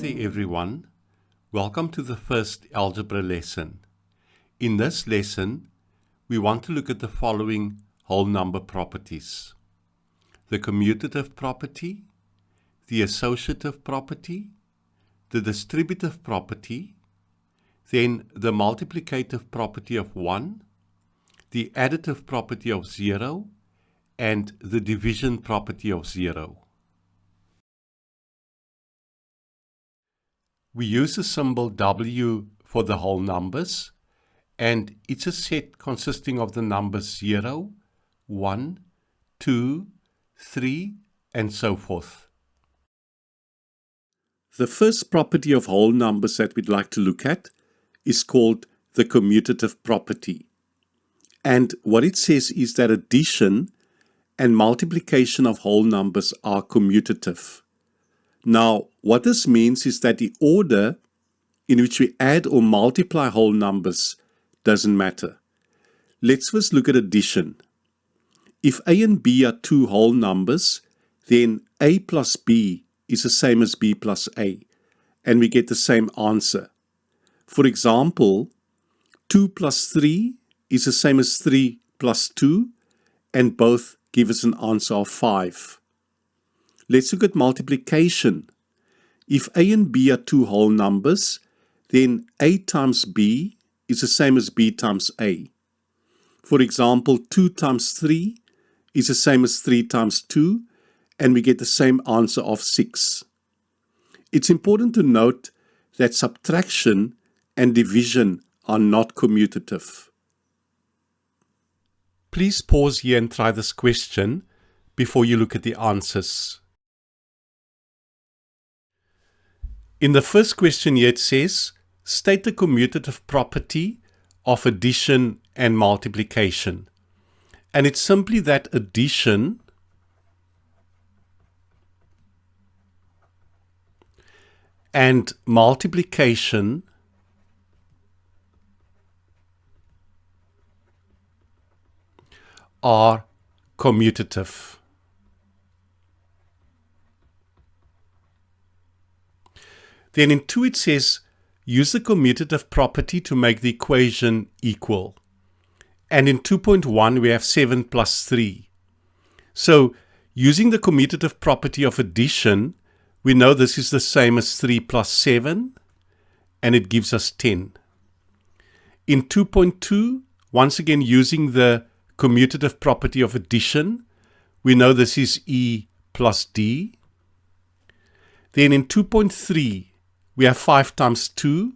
there everyone, welcome to the first algebra lesson. In this lesson, we want to look at the following whole number properties: the commutative property, the associative property, the distributive property, then the multiplicative property of 1, the additive property of 0, and the division property of 0. We use the symbol W for the whole numbers, and it's a set consisting of the numbers 0, 1, 2, 3, and so forth. The first property of whole numbers that we'd like to look at is called the commutative property. And what it says is that addition and multiplication of whole numbers are commutative. Now, what this means is that the order in which we add or multiply whole numbers doesn't matter. Let's first look at addition. If A and B are two whole numbers, then A plus B is the same as B plus A, and we get the same answer. For example, 2 plus 3 is the same as 3 plus 2, and both give us an answer of 5. Let's look at multiplication. If A and B are two whole numbers, then A times B is the same as B times A. For example, 2 times 3 is the same as 3 times 2, and we get the same answer of 6. It's important to note that subtraction and division are not commutative. Please pause here and try this question before you look at the answers. In the first question here it says, state the commutative property of addition and multiplication. And it's simply that addition and multiplication are commutative. Then in 2 it says, use the commutative property to make the equation equal. And in 2.1 we have 7 plus 3. So using the commutative property of addition, we know this is the same as 3 plus 7, and it gives us 10. In 2.2, once again using the commutative property of addition, we know this is E plus D. Then in 2.3, we have 5 times 2.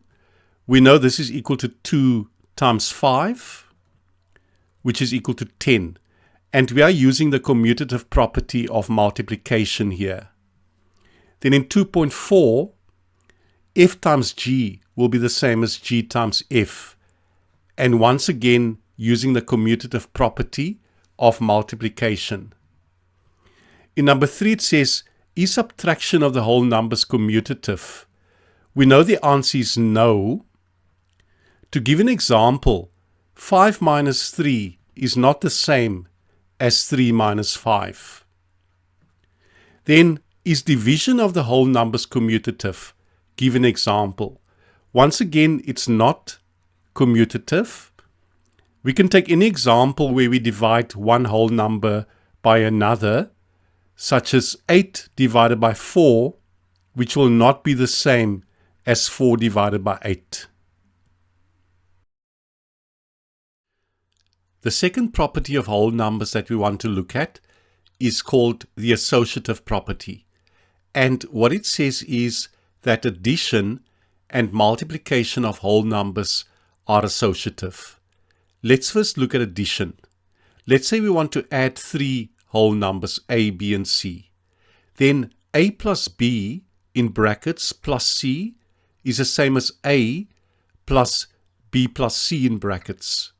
We know this is equal to 2 times 5, which is equal to 10. And we are using the commutative property of multiplication here. Then in 2.4, F times G will be the same as G times F. And once again, using the commutative property of multiplication. In number 3, it says, is subtraction of the whole numbers commutative? We know the answer is no. To give an example, 5 minus 3 is not the same as 3 minus 5. Then, is division of the whole numbers commutative? Give an example. Once again, it's not commutative. We can take any example where we divide one whole number by another, such as 8 divided by 4, which will not be the same as 4 divided by 8. The second property of whole numbers that we want to look at is called the associative property. And what it says is that addition and multiplication of whole numbers are associative. Let's first look at addition. Let's say we want to add 3 whole numbers, A, B, and C. Then A plus B in brackets plus C is the same as A plus B plus C in brackets.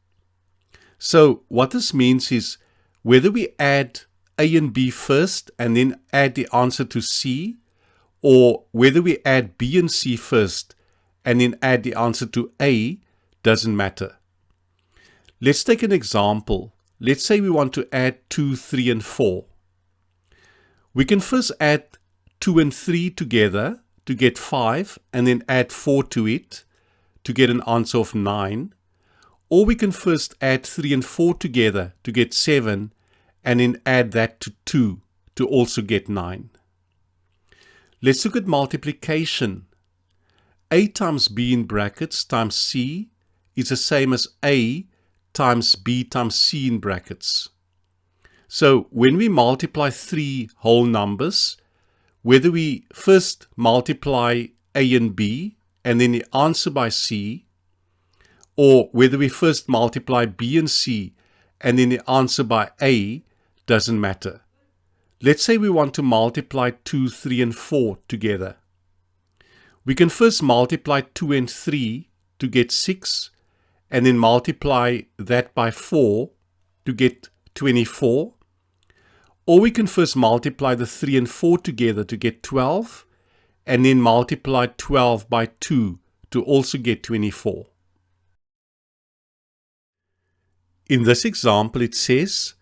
So what this means is whether we add A and B first and then add the answer to C, or whether we add B and C first and then add the answer to A, doesn't matter. Let's take an example. Let's say we want to add 2, 3, and 4. We can first add 2 and 3 together to get 5 and then add 4 to it to get an answer of 9. Or we can first add 3 and 4 together to get 7 and then add that to 2 to also get 9. Let's look at multiplication. A times B in brackets times C is the same as A times B times C in brackets. So when we multiply three whole numbers, whether we first multiply A and B and then the answer by C, or whether we first multiply B and C and then the answer by A, doesn't matter. Let's say we want to multiply 2, 3, and 4 together. We can first multiply 2 and 3 to get 6, and then multiply that by 4 to get 24. Or we can first multiply the 3 and 4 together to get 12, and then multiply 12 by 2 to also get 24. In this example, it says,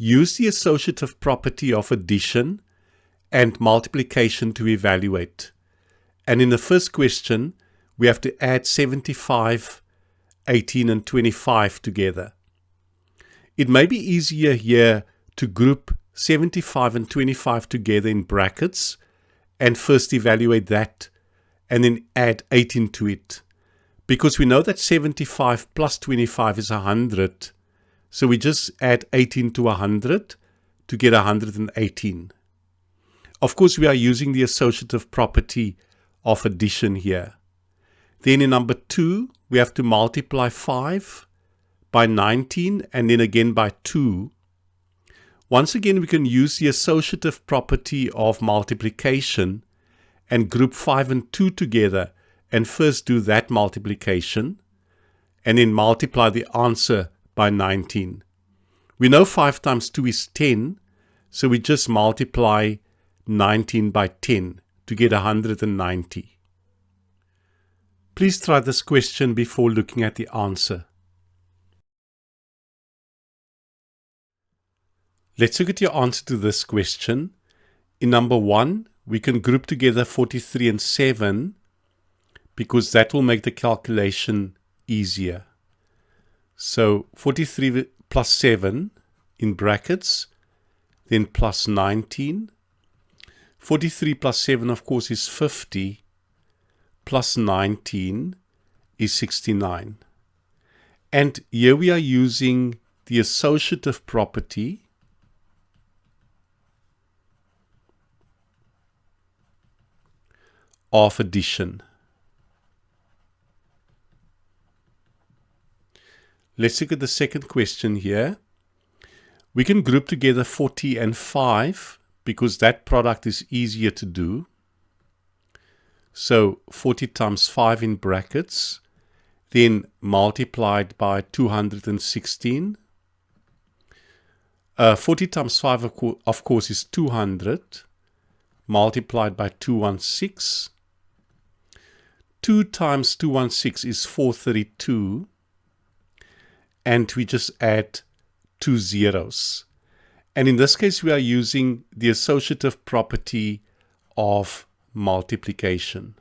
use the associative property of addition and multiplication to evaluate. And in the first question, we have to add 75, 18, and 25 together. It may be easier here to group 75 and 25 together in brackets and first evaluate that and then add 18 to it. Because we know that 75 plus 25 is 100. So we just add 18 to 100 to get 118. Of course, we are using the associative property of addition here. Then in number 2, we have to multiply 5 by 19 and then again by 2. Once again, we can use the associative property of multiplication and group 5 and 2 together and first do that multiplication and then multiply the answer by 19. We know 5 times 2 is 10, so we just multiply 19 by 10 to get 190. Please try this question before looking at the answer. Let's look at your answer to this question. In number 1, we can group together 43 and 7 because that will make the calculation easier. So 43 plus 7 in brackets, then plus 19. 43 plus 7, of course, is 50, plus 19 is 69. And here we are using the associative property of addition. Let's look at the second question here. We can group together 40 and 5 because that product is easier to do. So 40 times 5 in brackets, then multiplied by 216. 40 times 5, of course, is 200, multiplied by 216. 2 times 216 is 432. And we just add 2 zeros. And in this case, we are using the associative property of multiplication.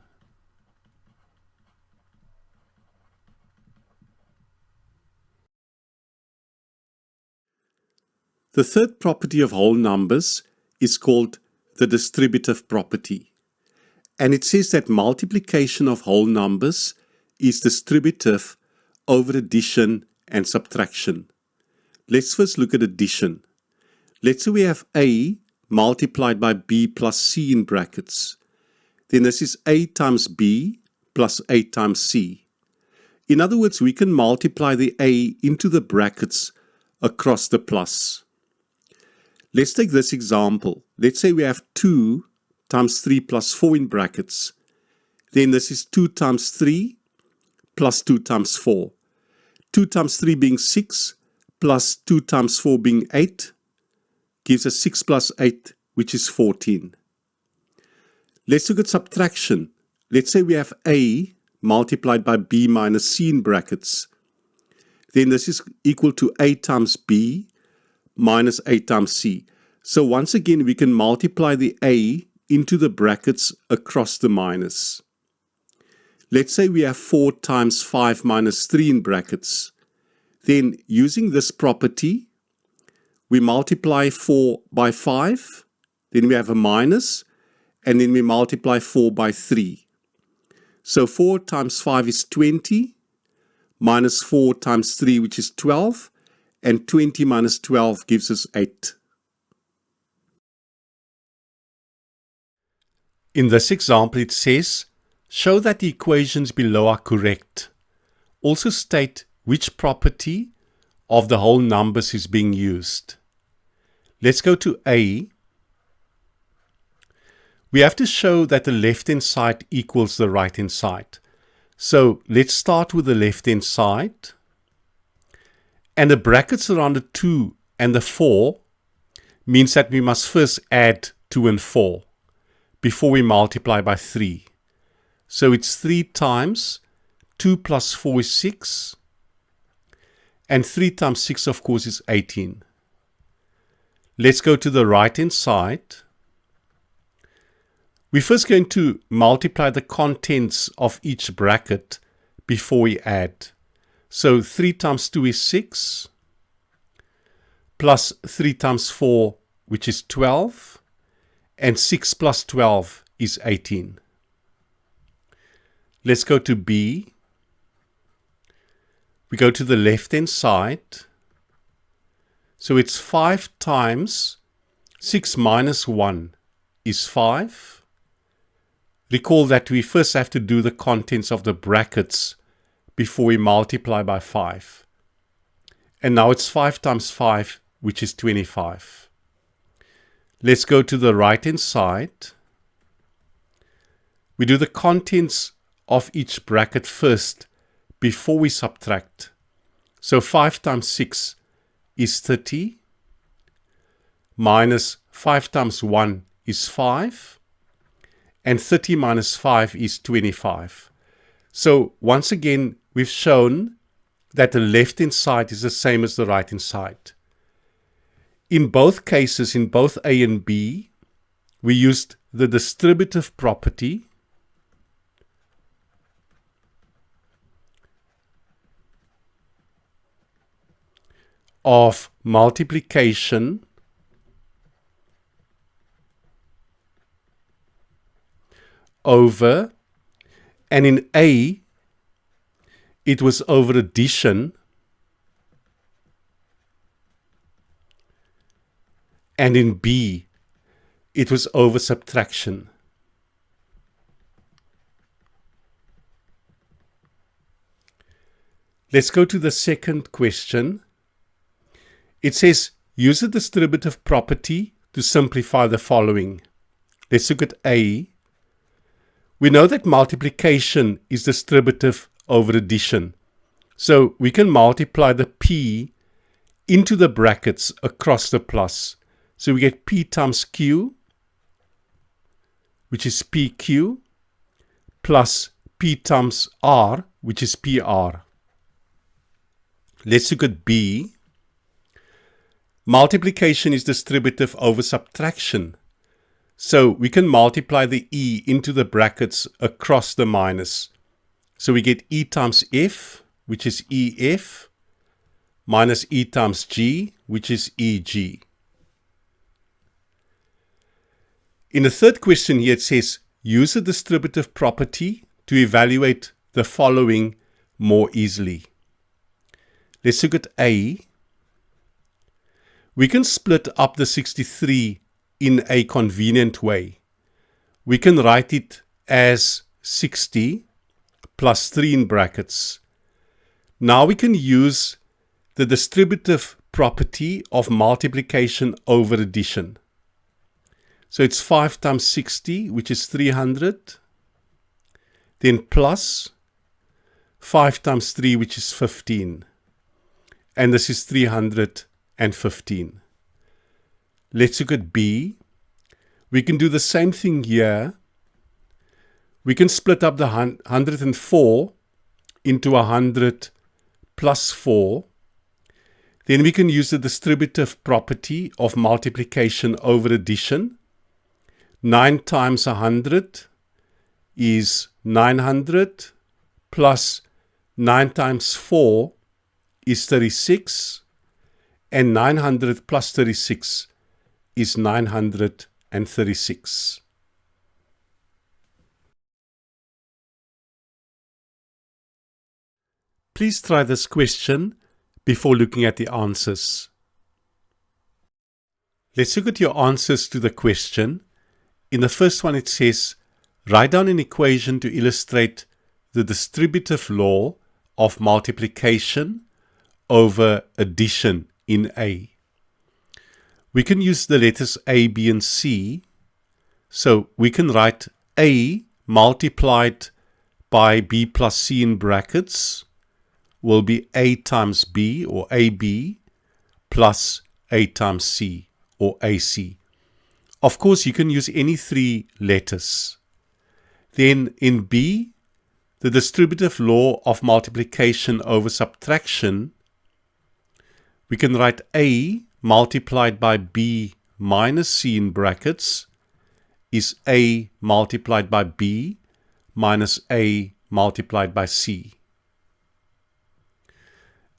The third property of whole numbers is called the distributive property. And it says that multiplication of whole numbers is distributive over addition and subtraction. Let's first look at addition. Let's say we have A multiplied by B plus C in brackets. Then this is A times B plus A times C. In other words, we can multiply the A into the brackets across the plus. Let's take this example. Let's say we have 2 times 3 plus 4 in brackets. Then this is 2 times 3 plus 2 times 4. 2 times 3 being 6, plus 2 times 4 being 8, gives us 6 plus 8, which is 14. Let's look at subtraction. Let's say we have A multiplied by B minus C in brackets. Then this is equal to A times B minus A times C. So once again, we can multiply the A into the brackets across the minus. Let's say we have 4 times 5 minus 3 in brackets. Then, using this property, we multiply 4 by 5, then we have a minus, and then we multiply 4 by 3. So 4 times 5 is 20, minus 4 times 3, which is 12, and 20 minus 12 gives us 8. In this example, it says, show that the equations below are correct. Also state which property of the whole numbers is being used. Let's go to A. We have to show that the left-hand side equals the right-hand side. So let's start with the left-hand side. And the brackets around the 2 and the 4 means that we must first add 2 and 4 before we multiply by 3. So it's 3 times 2 plus 4 is 6. And 3 times 6, of course, is 18. Let's go to the right-hand side. We're first going to multiply the contents of each bracket before we add. So 3 times 2 is 6, plus 3 times 4, which is 12, and 6 plus 12 is 18. Let's go to B. We go to the left-hand side. So it's 5 times 6 minus 1 is 5. Recall that we first have to do the contents of the brackets before we multiply by 5. And now it's 5 times 5, which is 25. Let's go to the right-hand side. We do the contents of each bracket first before we subtract. So 5 times 6 is 30, minus 5 times 1 is 5, and 30 minus 5 is 25. So once again, we've shown that the left-hand side is the same as the right-hand side. In both cases, in both A and B, we used the distributive property of multiplication over, and in A, it was over addition, and in B, it was over subtraction. Let's go to the second question. It says, use the distributive property to simplify the following. Let's look at A. We know that multiplication is distributive over addition. So we can multiply the P into the brackets across the plus. So we get P times Q, which is PQ, plus P times R, which is PR. Let's look at B. Multiplication is distributive over subtraction. So we can multiply the E into the brackets across the minus. So we get E times F, which is EF, minus E times G, which is EG. In the third question here, it says, use the distributive property to evaluate the following more easily. Let's look at A. We can split up the 63 in a convenient way. We can write it as 60 plus 3 in brackets. Now we can use the distributive property of multiplication over addition. So it's 5 times 60, which is 300. Then plus 5 times 3, which is 15. And this is 315. Let's look at B. We can do the same thing here. We can split up the 104 into 100 plus 4. Then we can use the distributive property of multiplication over addition 9 times 100 is 900, plus 9 times 4 is 36, and 900 plus 36 is 936. Please try this question before looking at the answers. Let's look at your answers to the question. In the first one it says, write down an equation to illustrate the distributive law of multiplication over addition in A. We can use the letters A, B, and C. So we can write A multiplied by B plus C in brackets will be A times B, or AB, plus A times C, or AC. Of course, you can use any three letters. Then in B, the distributive law of multiplication over subtraction, we can write A multiplied by B minus C in brackets is A multiplied by B minus A multiplied by C.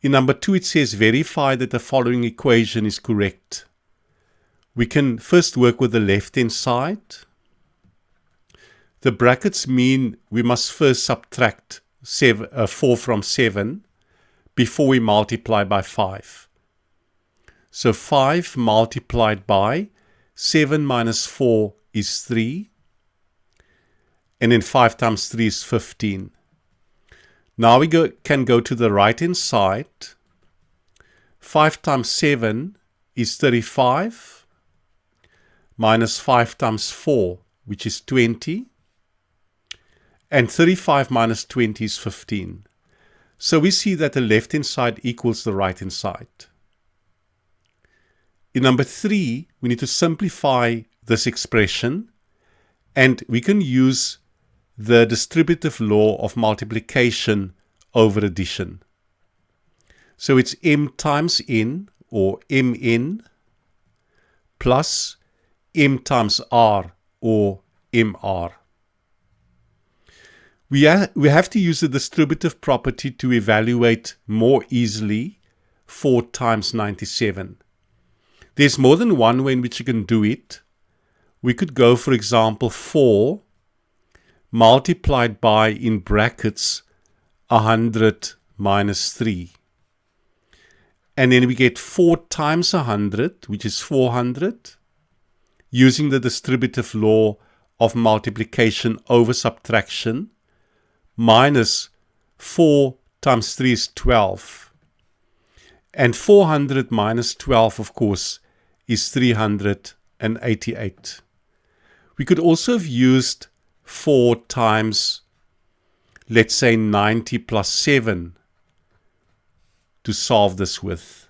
In number 2, it says verify that the following equation is correct. We can first work with the left-hand side. The brackets mean we must first subtract 4 from 7 before we multiply by 5. So 5 multiplied by 7 minus 4 is 3. And then 5 times 3 is 15. Now we can go to the right-hand side. 5 times 7 is 35. Minus 5 times 4, which is 20. And 35 minus 20 is 15. So we see that the left-hand side equals the right-hand side. In number 3, we need to simplify this expression, and we can use the distributive law of multiplication over addition. So it's m times n, or mn, plus m times r, or mr. We have to use the distributive property to evaluate more easily 4 times 97. There's more than one way in which you can do it. We could go, for example, 4 multiplied by, in brackets, 100 minus 3. And then we get 4 times 100, which is 400, using the distributive law of multiplication over subtraction, minus 4 times 3 is 12. And 400 minus 12, of course, is 388. We could also have used 4 times, let's say, 90 plus 7 to solve this with.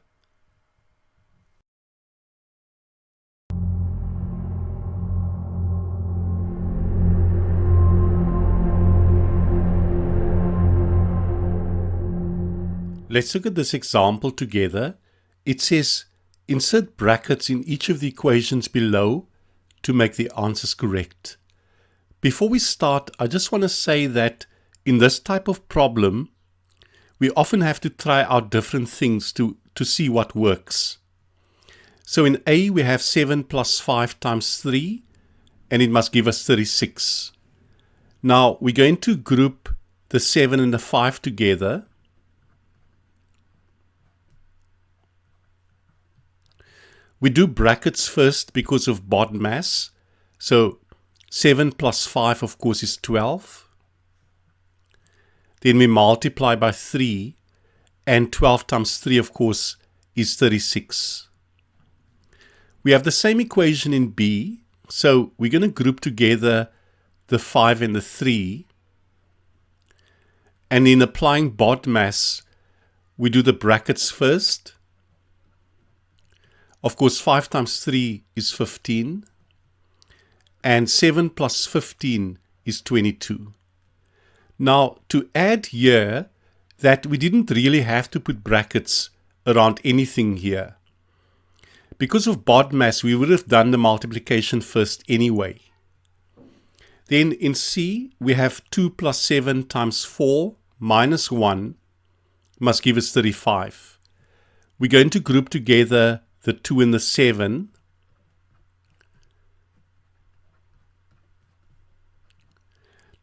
Let's look at this example together. It says, insert brackets in each of the equations below to make the answers correct. Before we start, I just want to say that in this type of problem, we often have to try out different things to see what works. So in A, we have 7 plus 5 times 3, and it must give us 36. Now, we're going to group the 7 and the 5 together. We do brackets first because of BODMAS. So 7 plus 5, of course, is 12. Then we multiply by 3. And 12 times 3, of course, is 36. We have the same equation in B. So we're going to group together the 5 and the 3. And in applying BODMAS, we do the brackets first. Of course, 5 times 3 is 15, and 7 plus 15 is 22. Now, to add here that we didn't really have to put brackets around anything here. Because of BODMAS, we would have done the multiplication first anyway. Then in C, we have 2 plus 7 times 4 minus 1 must give us 35. We're going to group together the 2 and the 7.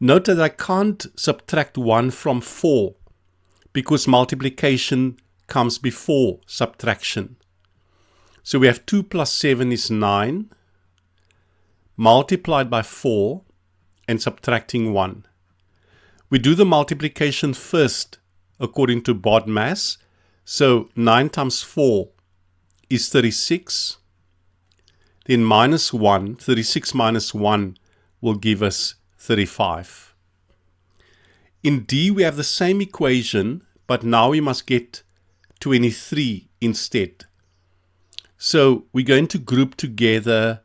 Note that I can't subtract 1 from 4 because multiplication comes before subtraction. So we have 2 plus 7 is 9, multiplied by 4 and subtracting 1. We do the multiplication first according to BODMAS. So 9 times 4 is 36. Then minus 1, 36 minus 1 will give us 35. In D we have the same equation, but now we must get 23 instead. So we're going to group together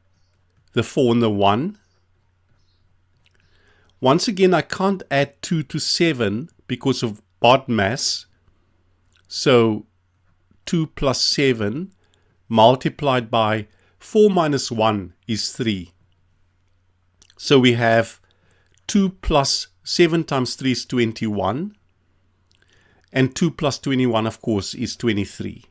the 4 and the 1. Once again, I can't add 2 to 7 because of BODMAS. So 2 plus 7 multiplied by 4 minus 1 is 3. So we have 2 plus 7 times 3 is 21. And 2 plus 21, of course, is 23.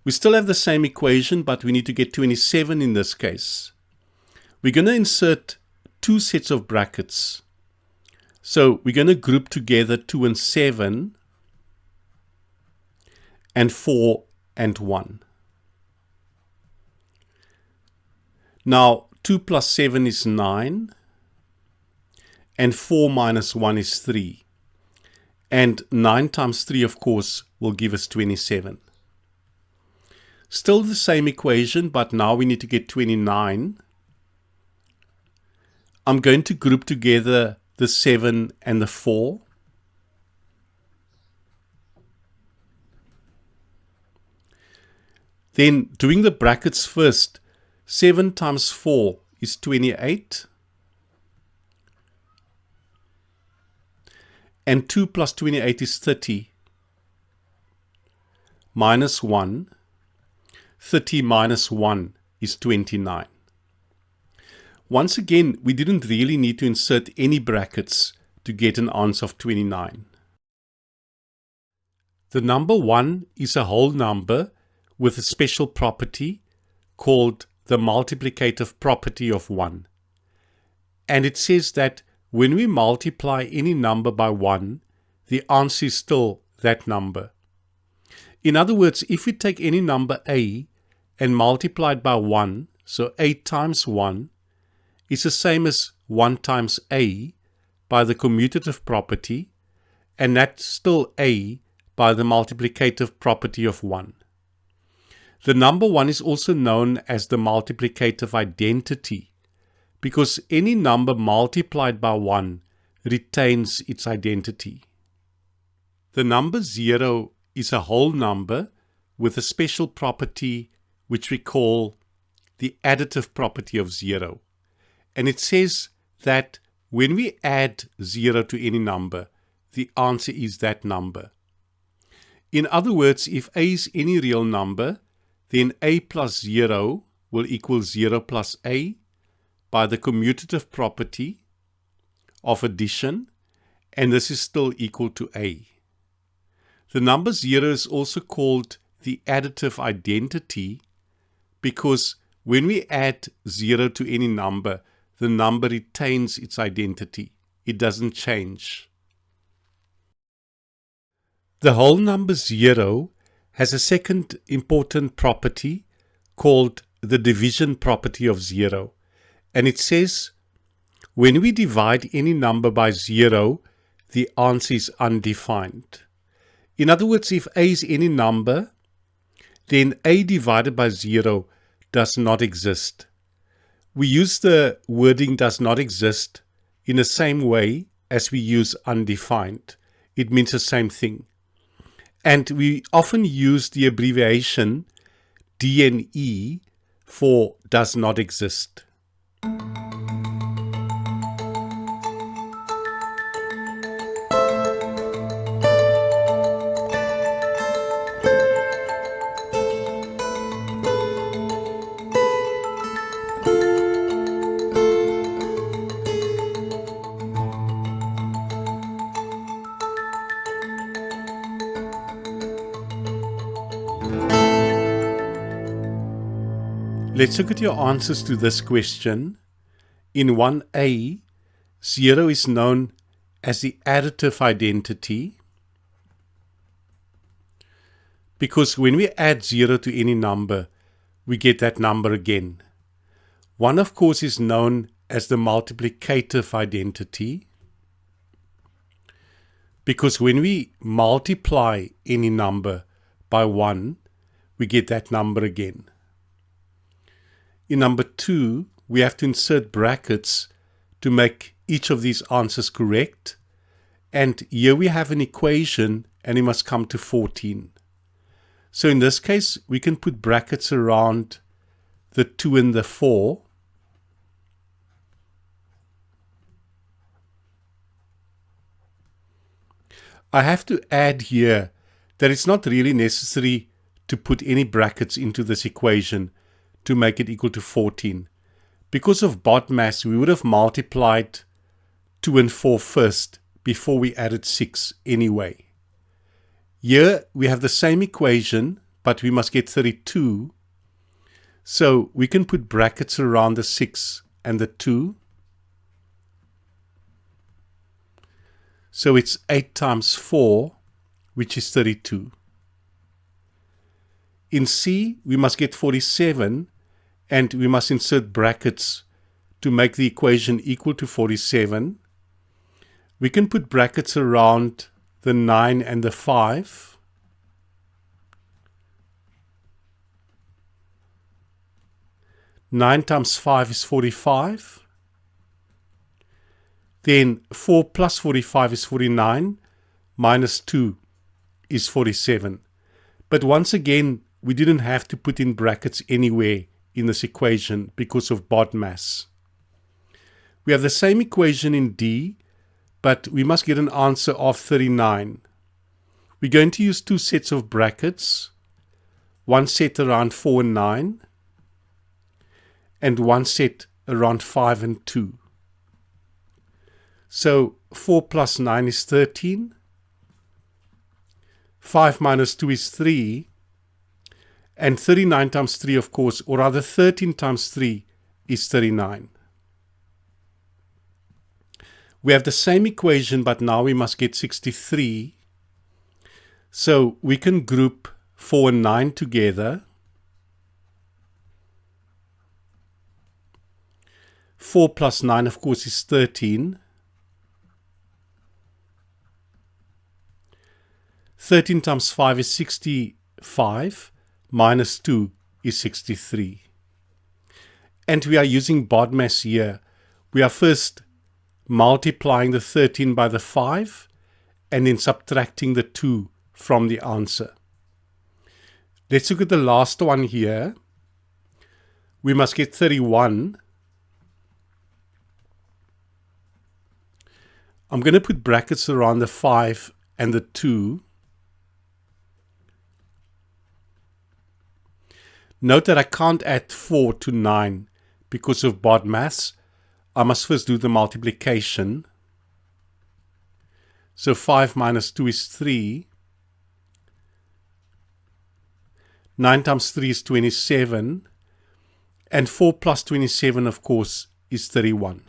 We still have the same equation, but we need to get 27 in this case. We're going to insert 2 sets of brackets. So we're going to group together 2 and 7 and 4 and 1. Now 2 plus 7 is 9 and 4 minus 1 is 3. And 9 times 3, of course, will give us 27. Still the same equation, but now we need to get 29. I'm going to group together the 7 and the 4. Then doing the brackets first, 7 times 4 is 28. And 2 plus 28 is 30. Minus 1. 30 minus 1 is 29. Once again, we didn't really need to insert any brackets to get an answer of 29. The number 1 is a whole number with a special property called the multiplicative property of 1. And it says that when we multiply any number by 1, the answer is still that number. In other words, if we take any number a and multiply it by 1, so a times 1, is the same as 1 times a by the commutative property, and that's still a by the multiplicative property of 1. The number 1 is also known as the multiplicative identity, because any number multiplied by 1 retains its identity. The number 0 is a whole number with a special property which we call the additive property of 0. And it says that when we add 0 to any number, the answer is that number. In other words, if a is any real number, then a plus 0 will equal 0 plus a by the commutative property of addition, and this is still equal to a. The number 0 is also called the additive identity because when we add 0 to any number, the number retains its identity. It doesn't change. The whole number 0 has a second important property called the division property of 0. And it says, when we divide any number by 0, the answer is undefined. In other words, if a is any number, then a divided by 0 does not exist. We use the wording does not exist in the same way as we use undefined. It means the same thing. And we often use the abbreviation DNE for does not exist. Let's look at your answers to this question. In 1a, 0 is known as the additive identity because when we add 0 to any number, we get that number again. 1, of course, is known as the multiplicative identity because when we multiply any number by 1, we get that number again. In number 2, we have to insert brackets to make each of these answers correct. And here we have an equation and it must come to 14. So in this case, we can put brackets around the 2 and the 4. I have to add here that it's not really necessary to put any brackets into this equation to make it equal to 14. Because of BODMAS, we would have multiplied 2 and 4 first before we added 6 anyway. Here we have the same equation, but we must get 32. So we can put brackets around the 6 and the 2. So it's 8 times 4, which is 32. In C, we must get 47, and we must insert brackets to make the equation equal to 47. We can put brackets around the 9 and the 5. Nine times 5 is 45. Then 4 plus 45 is 49, minus 2 is 47. But once again, we didn't have to put in brackets anywhere in this equation because of BODMAS. We have the same equation in D, but we must get an answer of 39. We're going to use 2 sets of brackets, one set around 4 and 9, and one set around 5 and 2. So 4 plus 9 is 13. 5 minus 2 is 3. And 39 times 3, of course, or rather 13 times 3 is 39. We have the same equation, but now we must get 63. So we can group 4 and 9 together. 4 plus 9, of course, is 13. 13 times 5 is 65. Minus 2 is 63. And we are using BODMAS here. We are first multiplying the 13 by the 5 and then subtracting the 2 from the answer. Let's look at the last one here. We must get 31. I'm going to put brackets around the 5 and the 2. Note that I can't add 4 to 9 because of BODMAS. I must first do the multiplication. So 5 minus 2 is 3. 9 times 3 is 27. And 4 plus 27, of course, is 31.